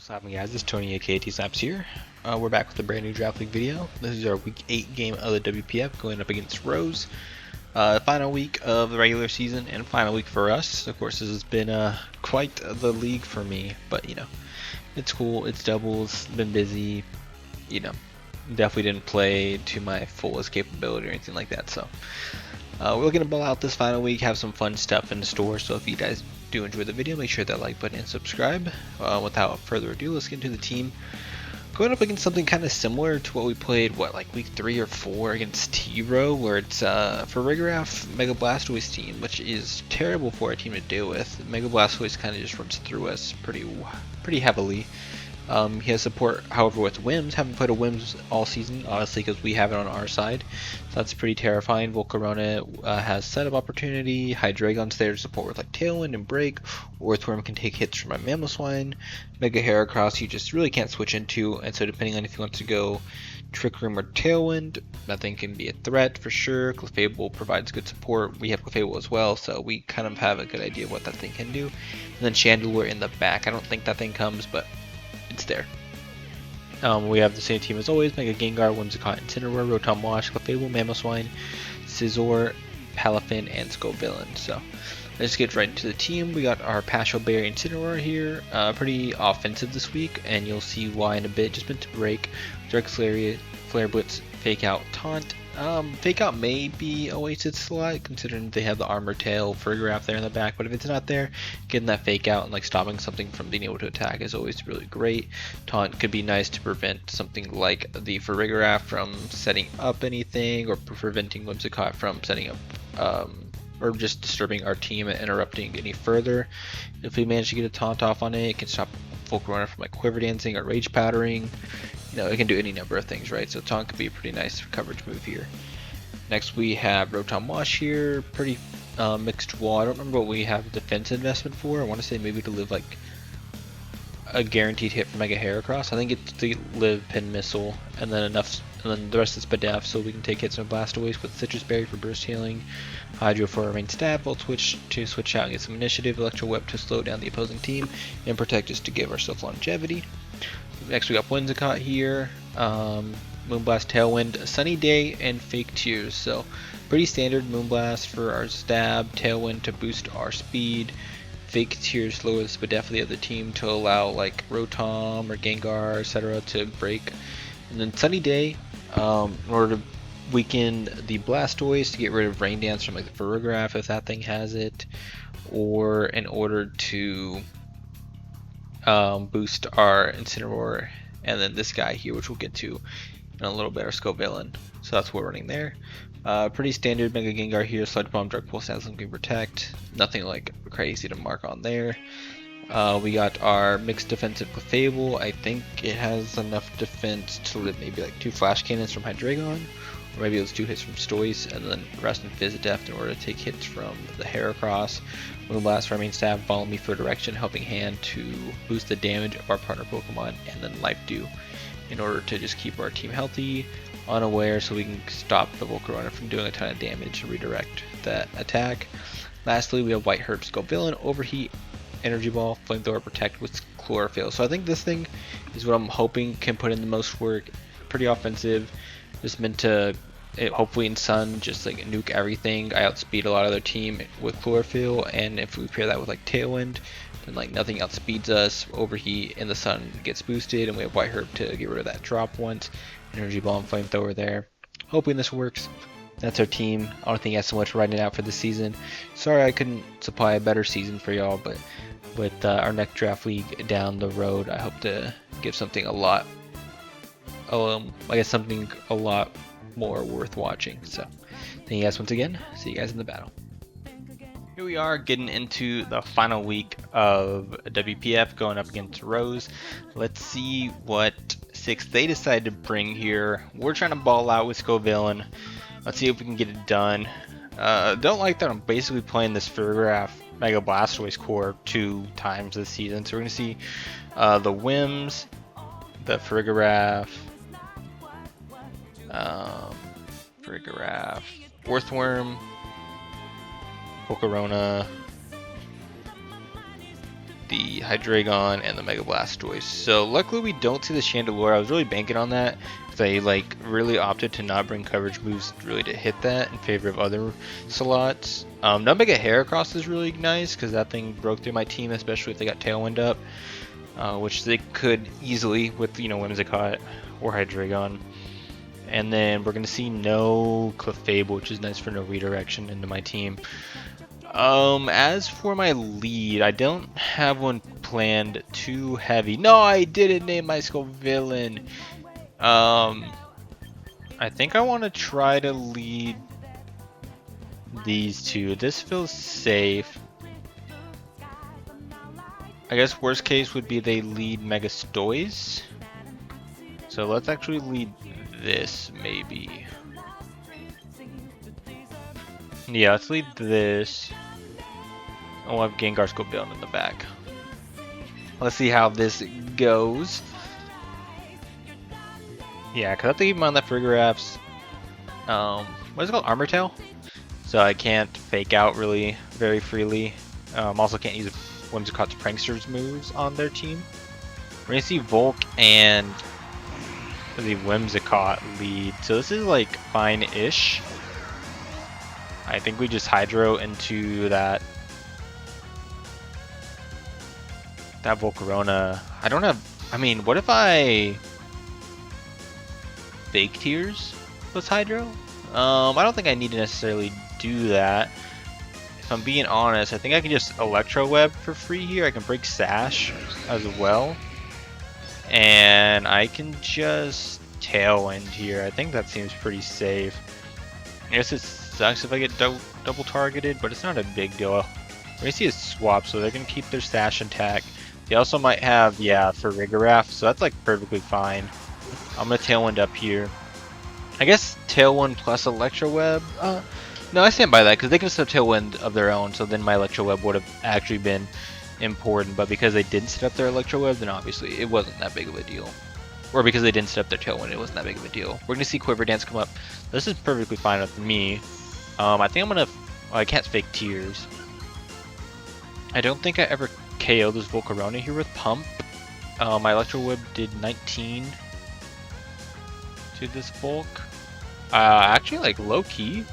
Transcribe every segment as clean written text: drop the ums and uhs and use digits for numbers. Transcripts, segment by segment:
What's happening, guys? It's Tony aka Snaps here. We're back with a brand new Draft League video. This is our week 8 game of the WPF going up against Rose. Final week of the regular season and final week for us. Of course, this has been quite the league for me, but you know, it's cool. It's doubles, been busy, you know, definitely didn't play to my fullest capability or anything like that. So we're looking to ball out this final week, have some fun stuff in the store. So if you guys do enjoy the video, make sure that like button and subscribe. Without further ado, let's get into the team. Going up against something kind of similar to what we played, like week 3 or 4 against T-Row, where it's for Rigorath Mega Blastoise team, which is terrible for our team to deal with. Mega Blastoise kind of just runs through us pretty heavily. He has support, however, with Wims. Haven't played a Wims all season, honestly, because we have it on our side. So that's pretty terrifying. Volcarona has setup opportunity. Hydreigon's there to support with like Tailwind and Break. Earthworm can take hits from my Mamoswine. Mega Heracross you just really can't switch into, and so depending on if you want to go Trick Room or Tailwind, that thing can be a threat for sure. Clefable provides good support. We have Clefable as well, so we kind of have a good idea of what that thing can do. And then Chandelure in the back. I don't think that thing comes, but it's there. We have the same team as always: Mega Gengar, Whimsicott, Incineroar, Rotom Wash, Clefable, Mamoswine, Scizor, Palafin, and Scovillain. So let's get right into the team. We got our Pasho Berry Incineroar here, pretty offensive this week, and you'll see why in a bit. Just meant to break, Direct Flare Blitz, Fake Out, Taunt. Fake Out may be a wasted slot considering they have the Armor Tail Rigorath there in the back, but if it's not there, getting that Fake Out and like stopping something from being able to attack is always really great. Taunt could be nice to prevent something like the Rigorath from setting up anything, or preventing Whimsicott from setting up or just disturbing our team and interrupting any further. If we manage to get a Taunt off on it, it can stop Volcarona from like Quiver Dancing or Rage Powdering. You know, it can do any number of things, right? So Taunt could be a pretty nice coverage move here. Next we have Rotom Wash here, pretty mixed wall. I don't remember what we have defense investment for. I want to say maybe to live like a guaranteed hit for Mega Heracross. I think it's to live Pin Missile, and then the rest is Spadef, so we can take hits from Blastoise with Citrus Berry for burst healing, Hydro for our main stab, Volt Switch to switch out and get some initiative, Electro Whip to slow down the opposing team, and Protect us to give ourselves longevity. Next we got Whimsicott here, Moonblast, Tailwind, Sunny Day, and Fake Tears. So pretty standard. Moonblast for our stab, Tailwind to boost our speed, Fake Tears lower the Spadef of the other team to allow like Rotom or Gengar, etc. to break. And then Sunny Day, in order to weaken the Blastoise to get rid of Rain Dance from like the Rigorath if that thing has it, or in order to boost our Incineroar, and then this guy here, which we'll get to in a little bit, our Scovillain. So that's what we're running there. Pretty standard Mega Gengar here, Sludge Bomb, Dark Pulse, Dazzling Gleam, Protect. Nothing like crazy to mark on there. We got our mixed defensive Clefable. I think it has enough defense to live maybe like 2 Flash Cannons from Hydreigon, or maybe it was 2 hits from Stoise, and then Rest and Fizzidef in order to take hits from the Heracross. Moonblast for our main stab, Follow Me for Direction, Helping Hand to boost the damage of our partner Pokemon, and then Life Dew in order to just keep our team healthy, unaware, so we can stop the Volcarona from doing a ton of damage and redirect that attack. Lastly, we have White Herb, Scovillain, Overheat, Energy Ball, Flamethrower, Protect with Chlorophyll. So I think this thing is what I'm hoping can put in the most work. Pretty offensive. Just meant to, hopefully in Sun, just like nuke everything. I outspeed a lot of their team with Chlorophyll, and if we pair that with like Tailwind, then like nothing outspeeds us. Overheat in the Sun gets boosted, and we have White Herb to get rid of that drop once. Energy Ball and Flamethrower there. Hoping this works. That's our team. I don't think I have so much writing out for this season. Sorry I couldn't supply a better season for y'all, but with our next draft league down the road, I hope to give something a lot more worth watching. So thank you guys once again. See you guys in the battle. Here we are getting into the final week of WPF going up against Rose. Let's see what 6 they decide to bring here. We're trying to ball out with Scovillain. Let's see if we can get it done. Don't like that I'm basically playing this Rigorath Mega Blastoise core 2 times this season. So we're going to see the Wims, the Rigorath, Earthworm, Volcarona, the Hydreigon and the Mega Blastoise. So luckily we don't see the Chandelure. I was really banking on that. They like really opted to not bring coverage moves really to hit that in favor of other slots. No Mega Heracross is really nice because that thing broke through my team, especially if they got Tailwind up, which they could easily with Whimsicott or Hydreigon. And then we're gonna see no Clefable, which is nice for no redirection into my team. As for my lead, I don't have one planned too heavy. No, I didn't name my Scovillain. I think I want to try to lead these two. This feels safe. I guess worst case would be they lead Megastoise. So let's actually lead this, maybe. Yeah, let's lead this. And we'll have Gengar Scovillain in the back. Let's see how this goes. Yeah, because I have to keep in mind that Farigiraf's, what is it called? Armor Tail? So I can't fake out really very freely. Also can't use Whimsicott's Prankster's moves on their team. We're going to see Volk and the Whimsicott lead. So this is like fine-ish. I think we just Hydro into that Volcarona. I don't have, I mean, what if I Fake Tears plus Hydro? I don't think I need to necessarily do that. If I'm being honest, I think I can just Electro Web for free here. I can break Sash as well. And I can just Tailwind here. I think that seems pretty safe. I guess it sucks if I get double targeted, but it's not a big deal. We're gonna see a swap, so they're gonna keep their Sash intact. They also might have, yeah, Farigiraf, so that's like perfectly fine. I'm gonna Tailwind up here. I guess Tailwind plus Electro Web. No, I stand by that because they can set up Tailwind of their own. So then my Electro Web would have actually been important. But because they didn't set up their Electro Web, then obviously it wasn't that big of a deal. Or because they didn't set up their Tailwind, it wasn't that big of a deal. We're gonna see Quiver Dance come up. This is perfectly fine with me. I think I'm gonna. Well, I can't Fake Tears. I don't think I ever KO this Volcarona here with Pump. My Electro Web did 19. To this Volk. Actually, like low key.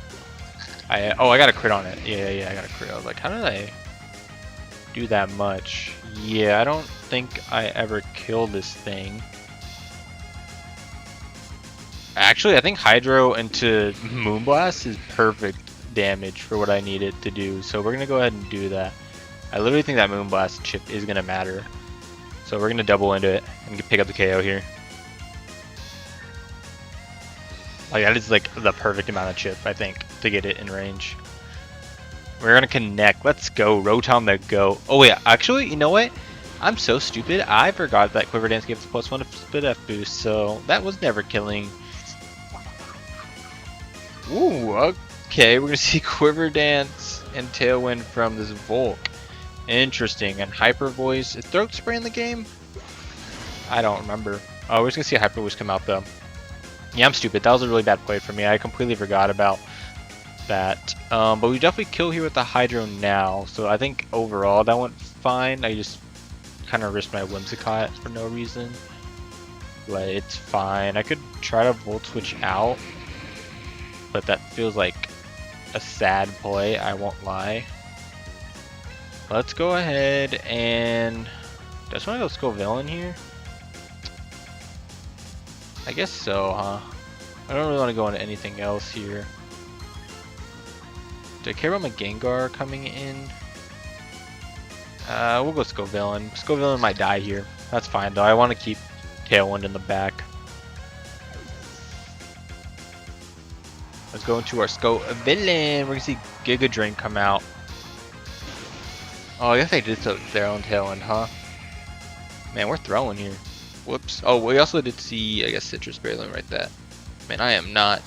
I got a crit on it. Yeah, I got a crit. I was like, how did I do that much? Yeah, I don't think I ever killed this thing. Actually, I think Hydro into Moonblast is perfect damage for what I need it to do. So we're gonna go ahead and do that. I literally think that Moonblast chip is gonna matter. So we're gonna double into it and pick up the KO here. Like that is like the perfect amount of chip, I think, to get it in range. We're gonna connect. Let's go. Rotom the go. Oh wait, actually, you know what? I'm so stupid. I forgot that Quiver Dance gave us +1 to split F boost, so that was never killing. Ooh, okay. We're gonna see Quiver Dance and Tailwind from this Volk. Interesting. And Hyper Voice. Is Throat Spray in the game? I don't remember. Oh, we're just gonna see a Hyper Voice come out though. Yeah, I'm stupid. That was a really bad play for me. I completely forgot about that. But we definitely kill here with the Hydro now. So I think overall that went fine. I just kind of risked my Whimsicott for no reason. But it's fine. I could try to Volt Switch out. But that feels like a sad play. I won't lie. Let's go ahead and... I just want to go Scovillain here. I guess so, huh? I don't really want to go into anything else here. Do I care about my Gengar coming in? We'll go Scovillain. Scovillain might die here. That's fine though. I want to keep Tailwind in the back. Let's go into our Scovillain. We're gonna see Giga Drain come out. Oh, I guess they did their own Tailwind, huh? Man, we're throwing here. Whoops. Oh, we also did see, I guess, Citrus Berry right there. Man, I am not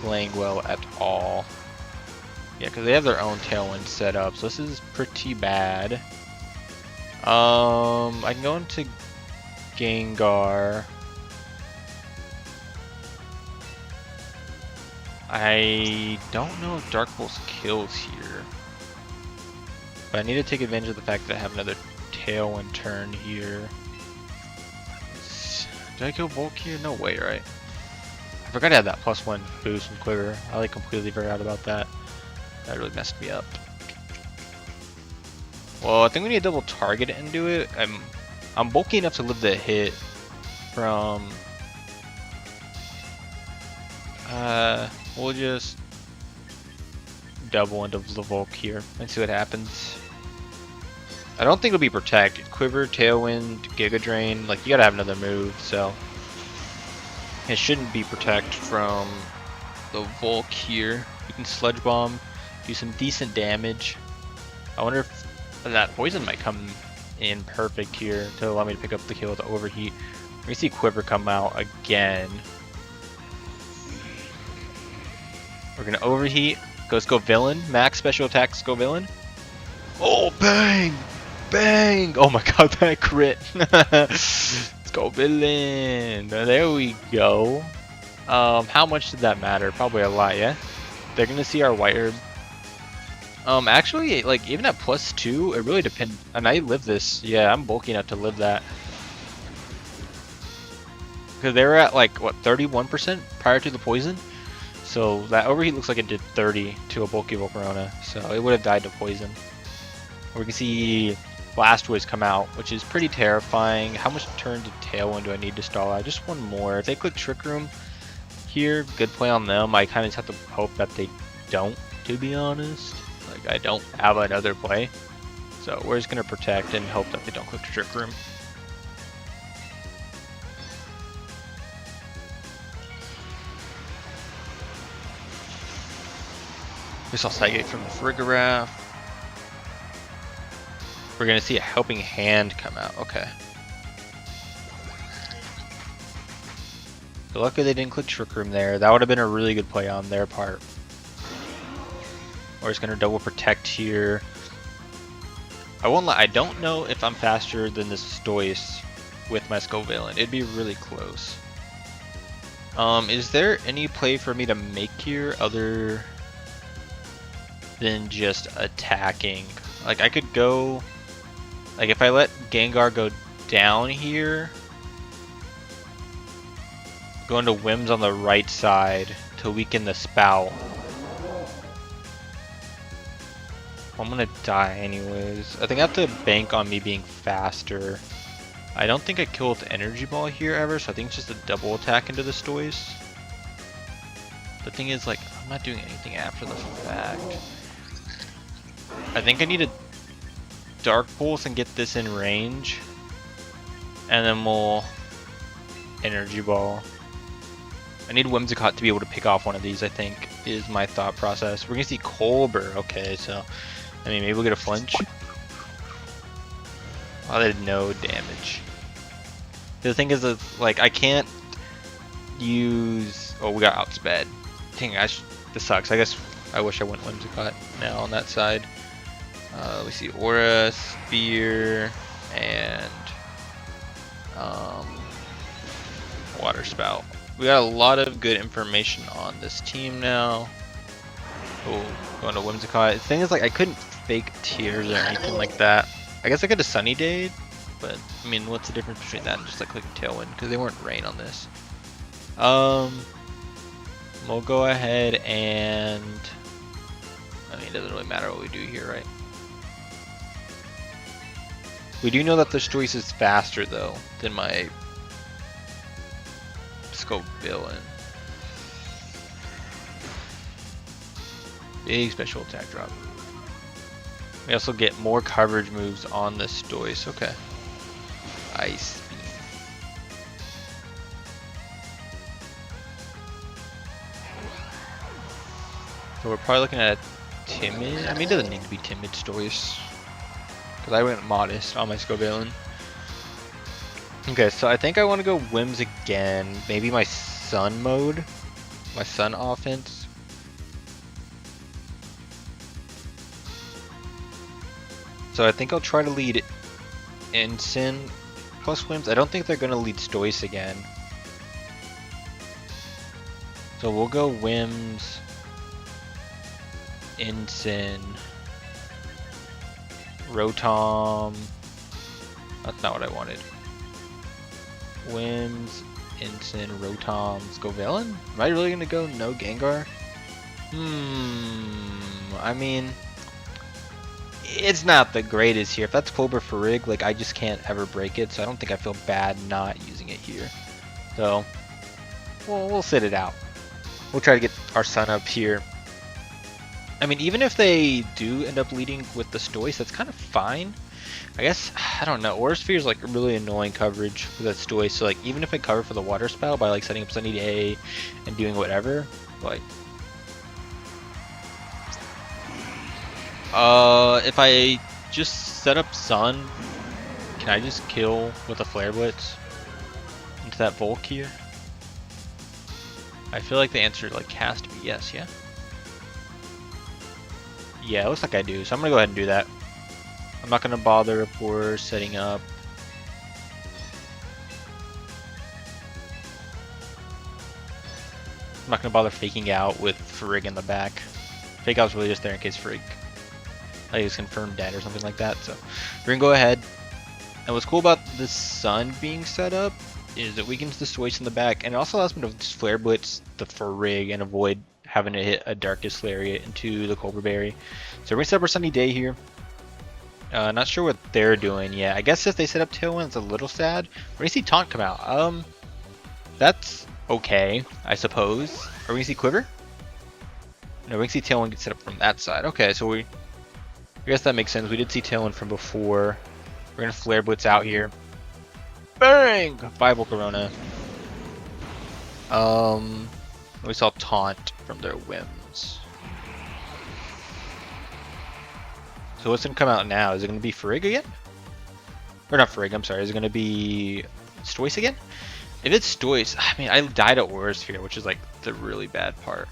playing well at all. Yeah, because they have their own Tailwind set up, so this is pretty bad. I can go into Gengar. I don't know if Dark Pulse kills here. But I need to take advantage of the fact that I have another Tailwind turn here. Did I go bulk here? No way, right? I forgot I had that +1 boost from Quiver. I like completely forgot about that. That really messed me up. Well, I think we need to double target it and do it. I'm bulky enough to live the hit from. We'll just double into the Volk here and see what happens. I don't think it'll be protect. Quiver, Tailwind, Giga Drain. Like, you gotta have another move, so it shouldn't be protect from the Volk here. You can Sludge Bomb, do some decent damage. I wonder if that poison might come in perfect here to allow me to pick up the kill with the overheat. We're gonna see Quiver come out again. We're gonna overheat. Go villain. Max special attack. Go villain. Oh, bang! Bang! Oh my god, that crit. Let's go villain. There we go. How much did that matter? Probably a lot, yeah? They're gonna see our white herb. Actually, like, even at +2, it really depends. And I live this. Yeah, I'm bulky enough to live that. Because they were at, like, what, 31% prior to the poison? So that overheat looks like it did 30 to a bulky Volcarona. So it would have died to poison. We can see Blastoise come out, which is pretty terrifying. How much turn to Tailwind do I need to stall out? Just one more. If they click Trick Room here, good play on them. I kind of just have to hope that they don't, to be honest. Like, I don't have another play. So we're just going to protect and hope that they don't click Trick Room. We saw Psychic from the Farigiraf. We're going to see a Helping Hand come out. Okay. So luckily they didn't click Trick Room there. That would have been a really good play on their part. We're just going to double protect here. I won't lie, I don't know if I'm faster than this Stoice with my Scovillain. It'd be really close. Is there any play for me to make here other than just attacking? Like, I could go, like, if I let Gengar go down here, go into Whims on the right side to weaken the Spout. I'm gonna die anyways. I think I have to bank on me being faster. I don't think I kill with the Energy Ball here ever, so I think it's just a double attack into the Stoice. The thing is, like, I'm not doing anything after the fact. I think I need a Dark Pulse and get this in range. And then we'll Energy Ball. I need Whimsicott to be able to pick off one of these, I think, is my thought process. We're gonna see Colbur. Okay, so, I mean, maybe we'll get a flinch. Oh, they did no damage. The thing is, like, I can't use... Oh, we got outsped. Dang, this sucks. I guess I wish I went Whimsicott now on that side. We see Aura, Spear, and Water Spout. We got a lot of good information on this team now. Oh, going to Whimsicott. The thing is, like, I couldn't fake tears or anything like that. I guess I could have Sunny Day'd, but I mean, what's the difference between that and just like clicking Tailwind? Because they weren't rain on this. We'll go ahead and, I mean, it doesn't really matter what we do here, right? We do know that the Stoice is faster though than my Scovillain. Big special attack drop. We also get more coverage moves on the Stoice. Okay. Ice Beam. So we're probably looking at a timid. I mean, it doesn't need to be timid Stoice, because I went modest on my Scovillain. Okay, so I think I want to go Whims again. Maybe my Sun mode, my Sun offense. So I think I'll try to lead Ensign plus Whims. I don't think they're going to lead Stoice again. So we'll go Whims, Ensign, Rotom, That's not what I wanted. Whims, Ensign, Rotom, Scovillain? Am I really gonna go no Gengar? I mean, it's not the greatest here. If that's Clover for Rig, like, I just can't ever break it, so I don't think I feel bad not using it here. So, we'll sit it out. We'll try to get our Sun up here. I mean, even if they do end up leading with the Stoice, that's kind of fine. I guess, I don't know, Aura Sphere is like really annoying coverage with that Stoice, so like, even if I cover for the Water Spout by like setting up Sunny Day and doing whatever, like, if I just set up Sun, can I just kill with a Flare Blitz into that Volk here? I feel like the answer like has to be yes, yeah? Yeah, it looks like I do, so I'm gonna go ahead and do that. I'm not gonna bother if we're setting up. I'm not gonna bother faking out with Frigg in the back. Fake out's really just there in case Frigg is confirmed dead or something like that. So we're gonna go ahead. And what's cool about the Sun being set up is it weakens the Stoice in the back, and it also allows me to just Flare Blitz the Frigg and avoid having to hit a Darkest Lariat into the Cobra Berry. So we're gonna set up our Sunny Day here. Not sure what they're doing yet. I guess if they set up Tailwind, it's a little sad. We're gonna see Taunt come out. That's okay, I suppose. Are we gonna see Quiver? No, we're gonna see Tailwind get set up from that side. Okay, so I guess that makes sense. We did see Tailwind from before. We're gonna Flare Blitz out here. Bang! 5 Volcarona. We saw Taunt from their Whims. So what's gonna come out now? Is it gonna be Frigg again? Or not Frigg, I'm sorry. Is it gonna be Stoice again? If it's Stoice, I mean, I died at Aura Sphere, which is like the really bad part.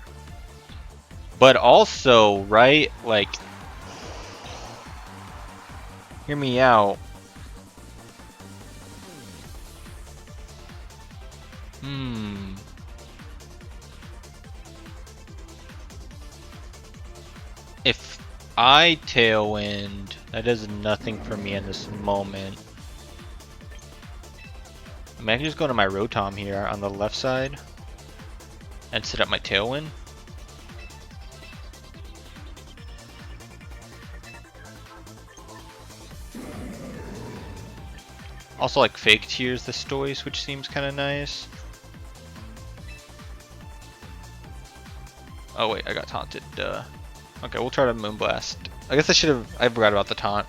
But also, right, like, hear me out. If I Tailwind, that does nothing for me in this moment. I mean, I can just go to my Rotom here on the left side and set up my Tailwind. Also, like, fake tears the Stoice, which seems kind of nice. Oh wait, I got taunted. Okay, we'll try to Moonblast. I guess I forgot about the taunt.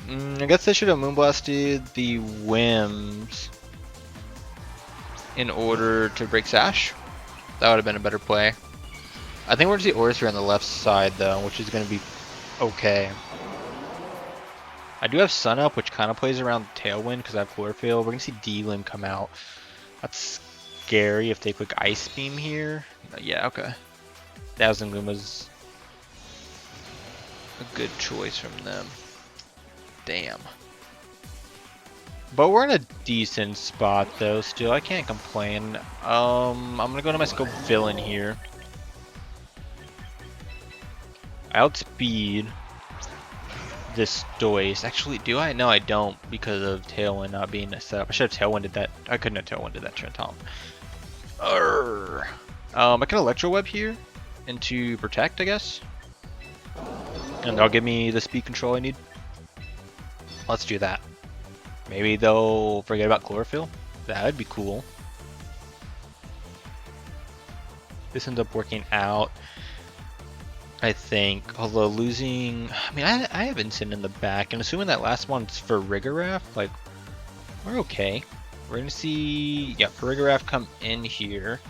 I guess I should have Moonblasted the Whims in order to break Sash. That would have been a better play. I think we're going to see Aura Sphere on the left side though, which is going to be okay. I do have Sun Up, which kind of plays around Tailwind because I have Chlorophyll. We're going to see D-Limb come out. That's scary if they quick Ice Beam here. Yeah, okay. Dazzling Gleam was a good choice from them. Damn. But we're in a decent spot though still. I can't complain. I'm gonna go to my Scovillain here. I outspeed this Stoice. Actually, do I? No, I don't, because of Tailwind not being set up. I should have Tailwinded that. I couldn't have Tailwinded that Trenton. I can Electro Web here into Protect, I guess. And they'll give me the speed control I need. Let's do that. Maybe they'll forget about Chlorophyll. That would be cool. This ends up working out, I think. Although losing... I mean, I have Instant in the back. And assuming that last one's for Rigorath, like, we're okay. We're going to see... yeah, Rigorath come in here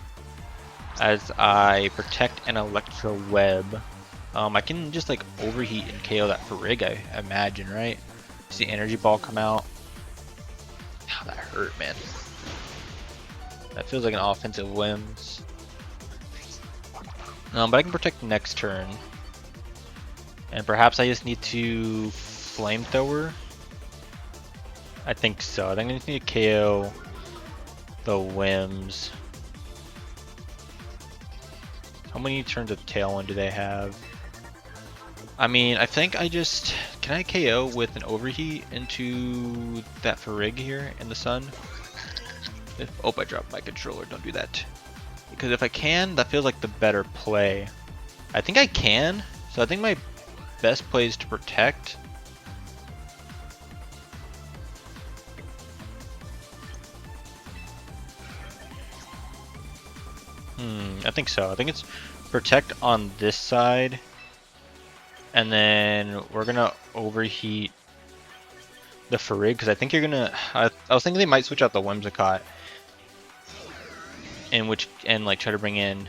as I protect an Electro Web. I can just like overheat and KO that Frigg, I imagine, right? See Energy Ball come out. Ow, that hurt, man. That feels like an offensive Whims. But I can protect next turn. And perhaps I just need to Flamethrower. I think so. I think I just need to KO the Whims. How many turns of Tailwind do they have? I mean, I think I just Can I KO with an overheat into that Farig here in the sun? Oh, I dropped my controller. Don't do that. Because if I can, that feels like the better play. I think I can. So I think my best play is to protect. I think so. I think it's protect on this side. And then we're gonna overheat the Farig, because I think you're gonna. I was thinking they might switch out the Whimsicott, and like try to bring in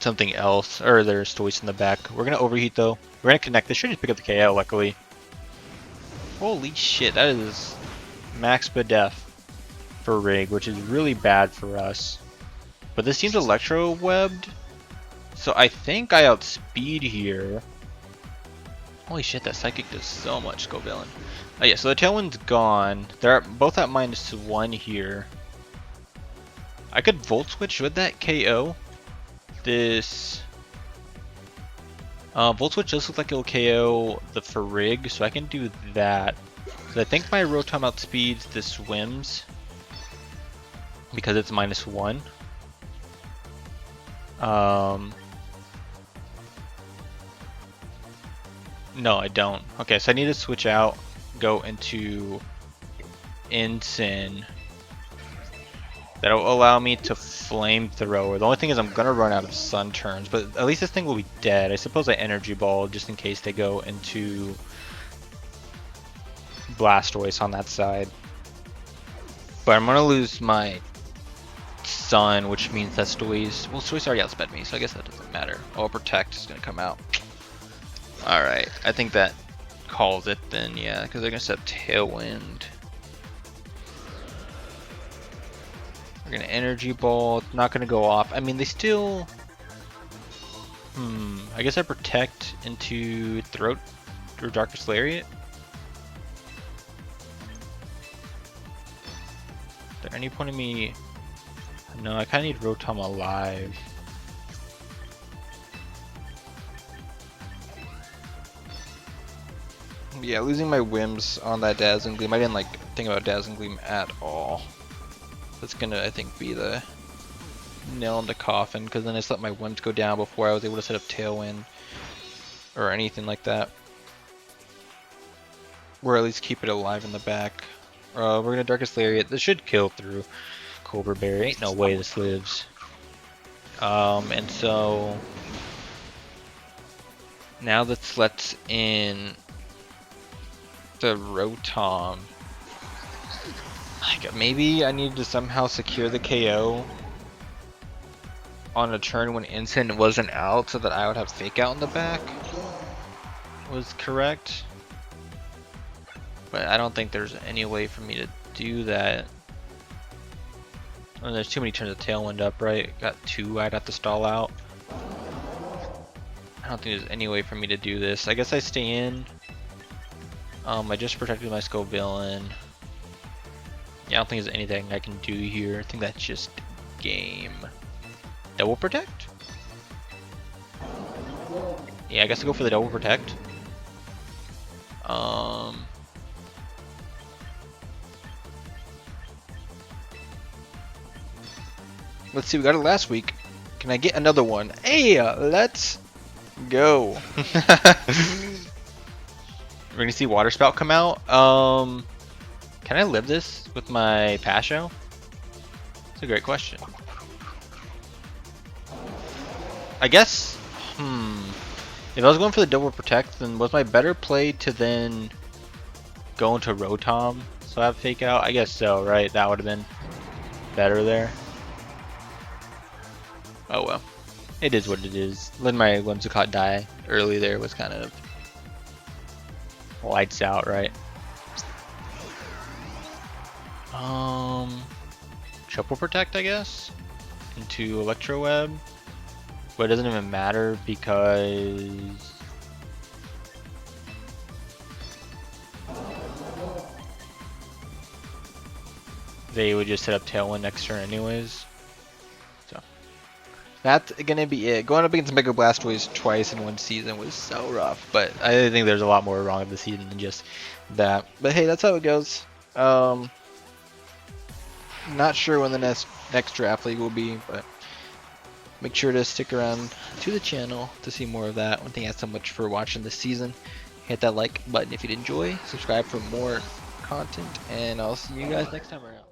something else, or there's Stoice in the back. We're gonna overheat though. We're gonna connect. This should just pick up the KO. Luckily. Holy shit! That is max Bedef for Rig, which is really bad for us. But this seems Electro Webbed. So I think I outspeed here. Holy shit, that Psychic does so much, Scovillain. Oh yeah, so the Tailwind's gone. They're both at -1 here. I could Volt Switch with that KO. This... Volt Switch does look like it'll KO the Farig, so I can do that. So I think my Rotom outspeeds this Wims, because it's -1. No, I don't. Okay, so I need to switch out, go into Ensign. That'll allow me to Flamethrower. The only thing is I'm gonna run out of Sun turns, but at least this thing will be dead. I suppose I Energy Ball just in case they go into Blastoise on that side. But I'm gonna lose my Sun, which means that Stoice... Well, Stoice already outsped me, so I guess that doesn't matter. Oh, Protect is gonna come out. Alright, I think that calls it then, yeah, because they're going to set Tailwind. We're going to Energy Ball, it's not going to go off. I mean, they still... I guess I Protect into Throat or Darkest Lariat. Is there any point in me... No, I kind of need Rotom alive. Yeah, losing my Wims on that Dazzling Gleam. I didn't like think about Dazzling Gleam at all. That's gonna, I think, be the nail in the coffin, because then I just let my Wims go down before I was able to set up Tailwind or anything like that. Or at least keep it alive in the back. We're gonna Darkest Lariat. This should kill through Cobra Berry. Ain't no way this lives. And so now let's let in the Rotom. Maybe I need to somehow secure the KO on a turn when Ensign wasn't out, so that I would have Fake Out in the back. Was correct. But I don't think there's any way for me to do that. There's too many turns of Tailwind up, right? Got 2, I'd have to stall out. I don't think there's any way for me to do this. I guess I stay in. I just protected my Scovillain. Yeah, I don't think there's anything I can do here. I think that's just game. Double Protect? Yeah, I guess I'll go for the Double Protect. Let's see, we got it last week. Can I get another one? Hey, let's go. We're gonna see Water Spout come out. Can I live this with my Pasho? That's a great question. I guess, if I was going for the Double Protect, then was my better play to then go into Rotom, so I have Fake Out? I guess so, right? That would have been better there. Oh well. It is what it is. Letting my Whimsicott die early there was kind of lights out, right? Triple Protect, I guess, into Electro Web, but it doesn't even matter because they would just set up Tailwind next turn anyways. So That's gonna be it. Going up against Mega Blastoise twice in one season was so rough, but I think there's a lot more wrong with the season than just that. But hey, that's how it goes. Not sure when the next draft league will be, but make sure to stick around to the channel to see more of that. One thing, thanks so much for watching this season. Hit that like button if you'd enjoy. Subscribe for more content, and I'll see you guys next time around.